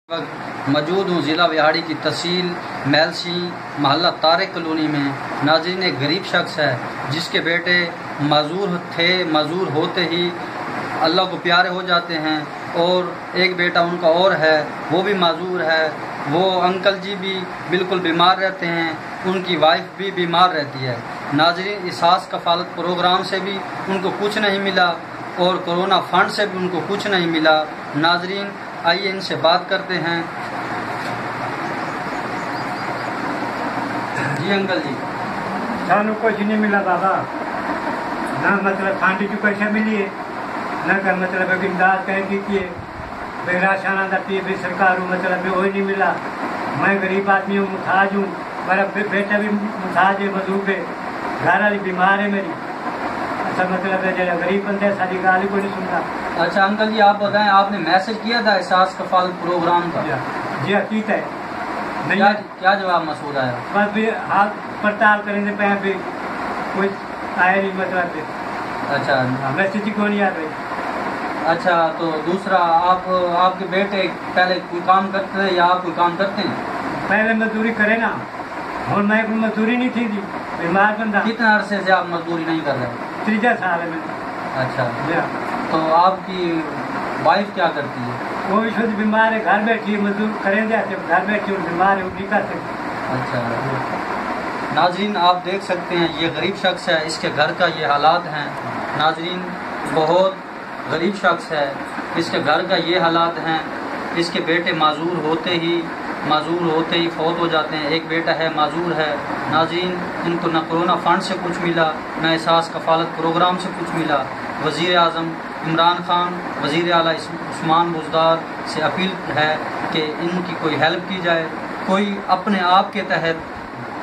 मौजूद हूँ ज़िला विहाड़ी की तहसील मैलसी मोहल्ला तारिक कॉलोनी में। नाज़रीन, एक गरीब शख्स है जिसके बेटे माजूर होते ही अल्लाह को प्यारे हो जाते हैं, और एक बेटा उनका और है वो भी माजूर है। वो अंकल जी भी बिल्कुल बीमार रहते हैं, उनकी वाइफ भी बीमार रहती है। नाज़रीन, इसास कफ़ालत प्रोग्राम से भी उनको कुछ नहीं मिला और कोरोना फंड से भी उनको कुछ नहीं मिला। नाज़रीन, आइए इनसे बात करते हैं। जी अंकल जी। सानू कुछ नहीं मिला बाबा, ना मतलब खाने की पैसा मिली है, ना कर मतलब इमदाद कहीं की है, राशन आता भी सरकार मतलब वो नहीं मिला। मैं गरीब आदमी हूँ, मुथाज हूँ, मेरा बेटा भी मुथाज है, मजूब है, घर वाली बीमार है मेरी। अच्छा मतलब गरीब बंदे सारी गाली को नहीं सुनता। अच्छा अंकल जी, आप बताएं, आपने मैसेज किया था एहसास कफ़ालत प्रोग्राम का? जी हकीकत है। क्या जवाब मसूद आया? बस भी हाल पड़ताल करेंगे पे भी कोई आया नहीं मतलब। अच्छा, मैसेज ही कौन याद है। अच्छा, तो दूसरा, आपके बेटे पहले कोई काम करते थे या आप कोई काम करते हैं? पहले मजदूरी करे ना, और मैं कोई मजदूरी नहीं थी जी, बीमार बंदा। कितने अरसे से आप मजदूरी नहीं कर रहे? 3 साल है मैंने। अच्छा, तो आपकी वाइफ क्या करती है? वो भी खुद बीमार है, घर बैठी है, मजदूर करें जाते, घर बैठी और बीमार है, वो नहीं कर सकते। अच्छा नाजरीन, आप देख सकते हैं ये गरीब शख्स है, इसके घर का ये हालात हैं। नाजरीन, बहुत गरीब शख्स है, इसके घर का ये हालात हैं। इसके बेटे माजूर होते ही फौत हो जाते हैं। एक बेटा है माजूर है। नाज़रीन, इनको न कोरोना फंड से कुछ मिला, न एहसास कफ़ालत प्रोग्राम से कुछ मिला। वज़ीर आज़म इमरान खान, वज़ीर आला उस्मान बुज़दार से अपील है कि इनकी कोई हेल्प की जाए। कोई अपने आप के तहत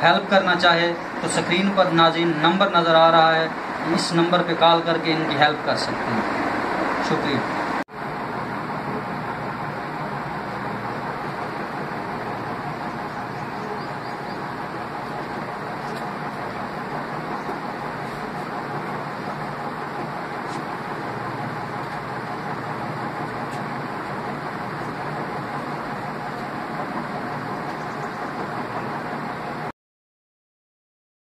हेल्प करना चाहे तो स्क्रीन पर नाज़रीन नंबर नज़र आ रहा है, इस नंबर पर कॉल करके इनकी हेल्प कर सकते हैं। शुक्रिया।